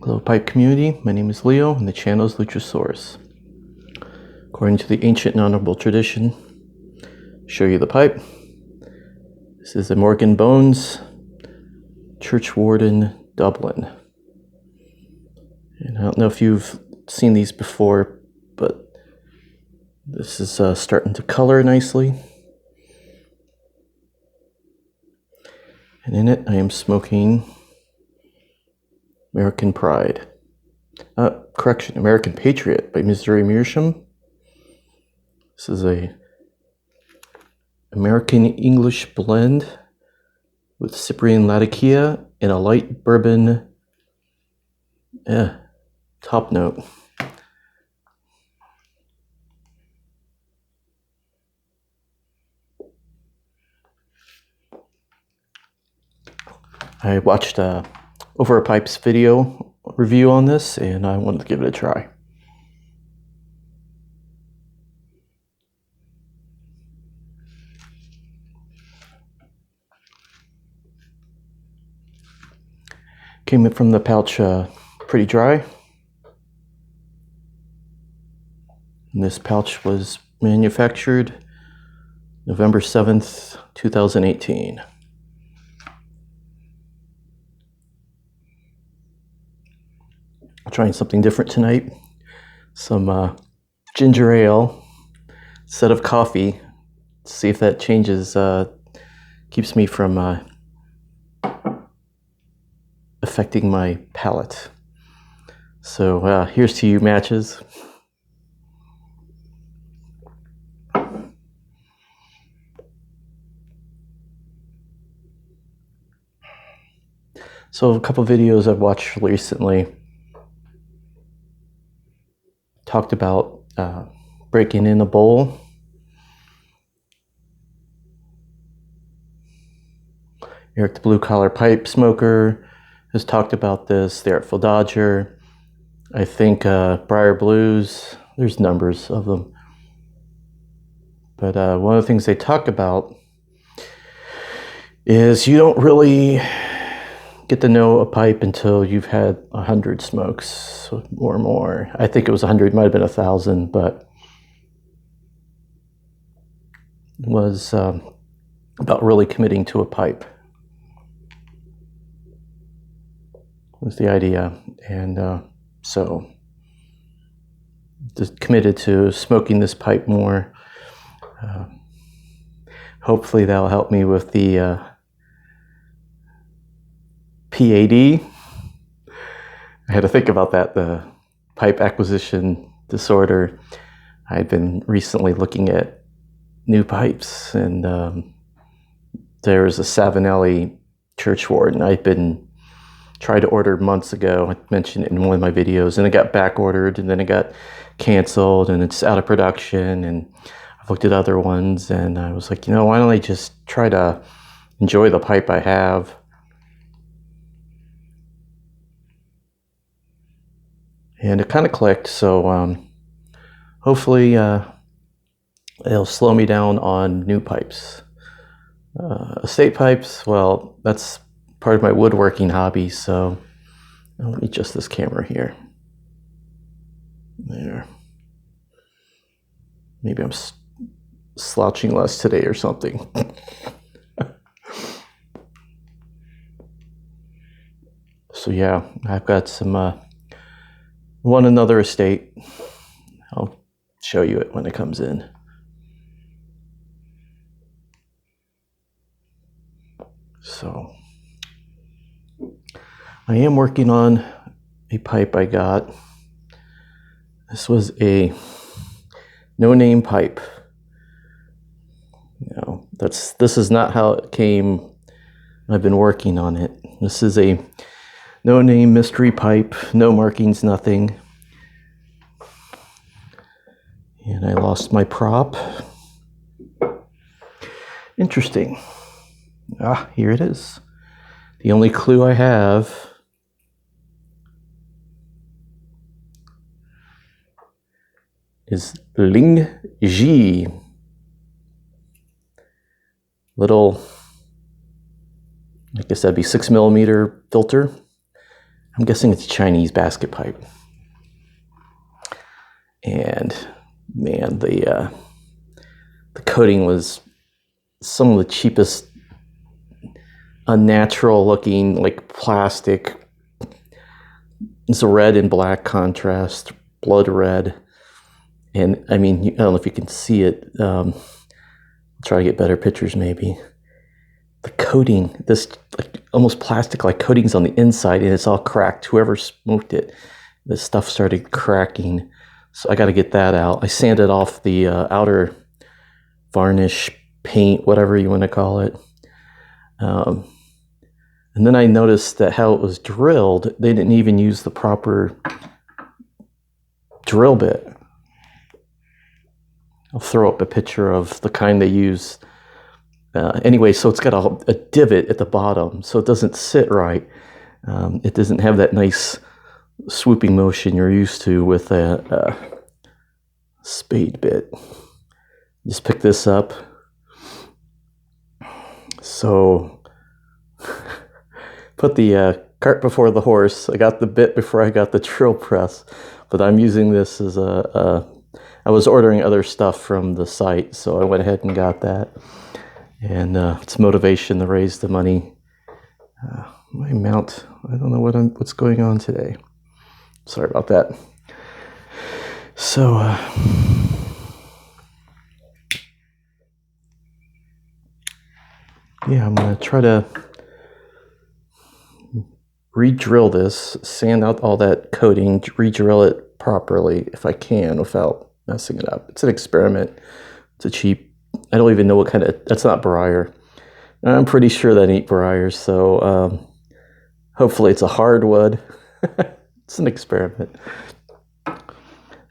Hello pipe community, my name is Leo and the channel is Lutrasaurus. According to the ancient and honorable tradition, show you the pipe. This is the Morgan Bones, Churchwarden, Dublin. And I don't know if you've seen these before, but this is starting to color nicely. And in it I am smoking American Pride. American Patriot by Missouri Meerschaum. This is a American English blend with Cyprian Latakia and a light bourbon top note. I watched Over a Pipe's video review on this, and I wanted to give it a try. Came in from the pouch pretty dry. And this pouch was manufactured November 7th, 2018. Trying something different tonight. Some ginger ale instead of coffee. See if that changes, keeps me from affecting my palate. So here's to you, matches. So a couple videos I've watched recently talked about breaking in a bowl. Eric the Blue Collar Pipe Smoker has talked about this. The Artful Dodger. I think Briar Blues. There's numbers of them. But one of the things they talk about is you don't really get to know a pipe until you've had 100 smokes or more. I think it was 100, might have been 1,000, but it was about really committing to a pipe was the idea. And so just committed to smoking this pipe more. Hopefully that'll help me with the PAD. I had to think about that, the pipe acquisition disorder. I've been recently looking at new pipes, and there's a Savinelli Churchwarden I've been trying to order months ago. I mentioned it in one of my videos, and it got back ordered, and then it got canceled, and it's out of production. And I've looked at other ones, and I was like, why don't I just try to enjoy the pipe I have? And it kind of clicked, so hopefully it'll slow me down on new pipes. Estate pipes, well, that's part of my woodworking hobby, so let me adjust this camera here. There. Maybe I'm slouching less today or something. So yeah, I've got some one another estate. I'll show you it when it comes in. So I am working on a pipe I got. This was a no-name pipe. This is not how it came. I've been working on it. This is a no-name mystery pipe, no markings, nothing. And I lost my prop. Interesting. Here it is. The only clue I have is Ling Ji. Little, I guess that'd be 6mm filter. I'm guessing it's Chinese basket pipe. And man, the coating was some of the cheapest, unnatural looking, like plastic. It's a red and black contrast, blood red. And I mean, I don't know if you can see it. Try to get better pictures maybe. The coating, this like almost plastic-like coating's on the inside, and it's all cracked. Whoever smoked it, the stuff started cracking. So I got to get that out. I sanded off the outer varnish, paint, whatever you want to call it. And then I noticed that how it was drilled, they didn't even use the proper drill bit. I'll throw up a picture of the kind they use. Anyway, so it's got a divot at the bottom, so it doesn't sit right. It doesn't have that nice swooping motion you're used to with a spade bit. Just pick this up. So, put the cart before the horse. I got the bit before I got the drill press, but I'm using this as I was ordering other stuff from the site, so I went ahead and got that. And it's motivation to raise the money. My mount, I don't know what's going on today. Sorry about that. So, yeah, I'm going to try to re-drill this, sand out all that coating, re-drill it properly if I can without messing it up. It's an experiment. It's a cheap, I don't even know what kind of, that's not briar. I'm pretty sure that ain't briar, so hopefully it's a hardwood. It's an experiment.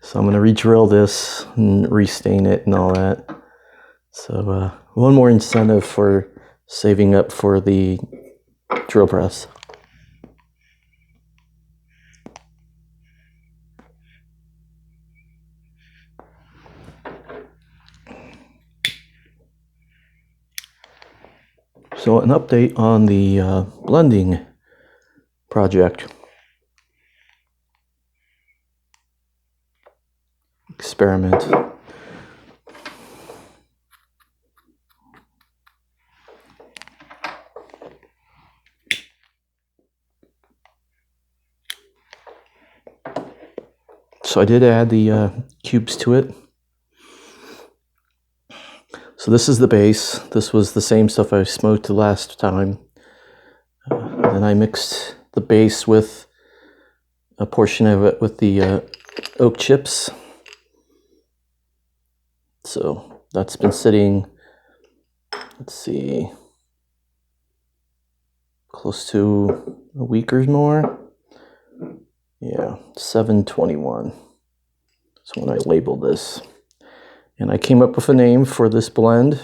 So I'm going to re-drill this and restain it and all that. So one more incentive for saving up for the drill press. So an update on the blending project. Experiment. So I did add the cubes to it. So this is the base. This was the same stuff I smoked the last time. Then I mixed the base with a portion of it with the oak chips. So that's been sitting, let's see, close to a week or more. Yeah, 7/21. So when I labeled this. And I came up with a name for this blend,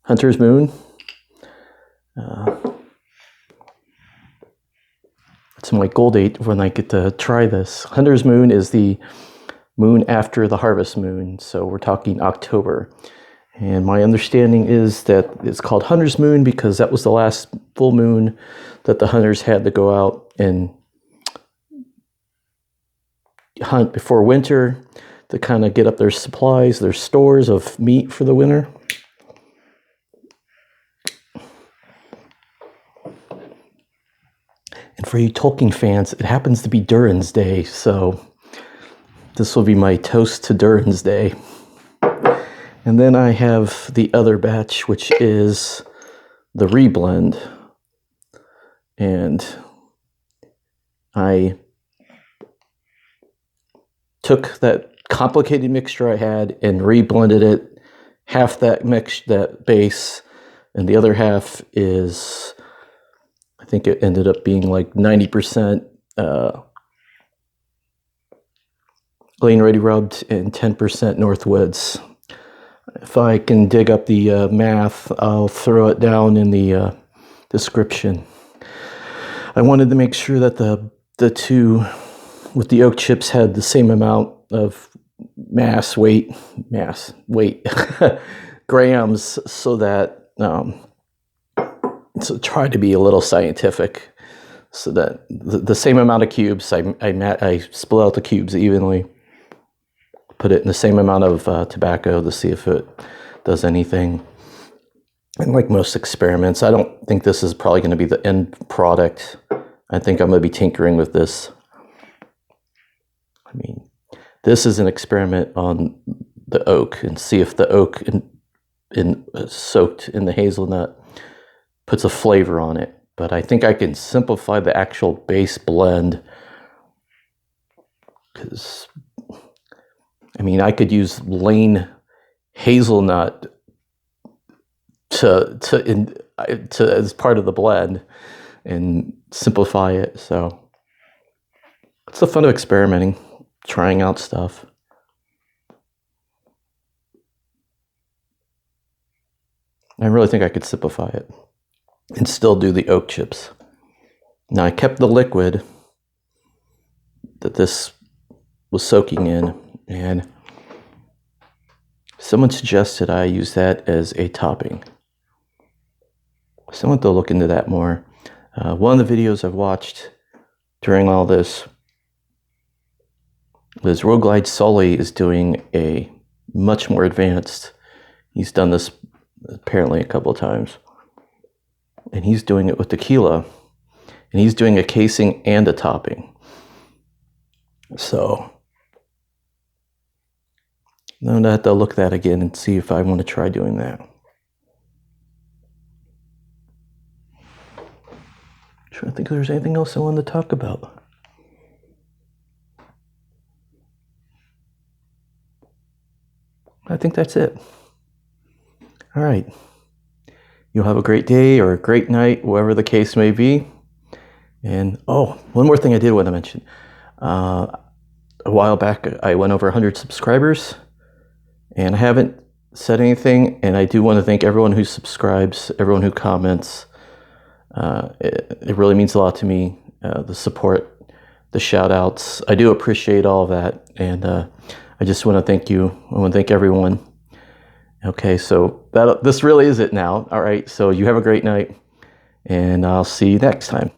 Hunter's Moon. It's my goal date when I get to try this. Hunter's Moon is the moon after the harvest moon, so we're talking October. And my understanding is that it's called Hunter's Moon because that was the last full moon that the hunters had to go out and hunt before winter, to kind of get up their supplies, their stores of meat for the winter. And for you Tolkien fans, it happens to be Durin's Day, so this will be my toast to Durin's Day. And then I have the other batch, which is the reblend. And I took that complicated mixture I had and reblended it. Half that that base, and the other half is, I think it ended up being like 90% Lane Ready rubbed and 10% Northwoods. If I can dig up the math, I'll throw it down in the description. I wanted to make sure that the two with the oak chips had the same amount of weight, grams, so that, so try to be a little scientific. so that the same amount of cubes, I split out the cubes evenly, put it in the same amount of tobacco to see if it does anything. And like most experiments, I don't think this is probably going to be the end product. I think I'm going to be tinkering with this. I mean, this is an experiment on the oak, and see if the oak soaked in the hazelnut puts a flavor on it. But I think I can simplify the actual base blend, because I mean, I could use Lane hazelnut to as part of the blend and simplify it. So it's the fun of experimenting, trying out stuff. I really think I could simplify it and still do the oak chips. Now, I kept the liquid that this was soaking in, and someone suggested I use that as a topping. So I want to look into that more. One of the videos I've watched during all this was Roguelite Sully is doing a much more advanced. He's done this apparently a couple of times. And he's doing it with tequila. And he's doing a casing and a topping. So I'm going to have to look at that again and see if I want to try doing that. I'm trying to think if there's anything else I wanted to talk about. I think that's it. All right. You'll have a great day or a great night, whatever the case may be. And, oh, one more thing I did want to mention. A while back, I went over 100 subscribers, and I haven't said anything. And I do want to thank everyone who subscribes, everyone who comments. It really means a lot to me, the support, the shout outs. I do appreciate all of that. And I just want to thank you. I want to thank everyone. Okay, so this really is it now. All right, so you have a great night, and I'll see you next time.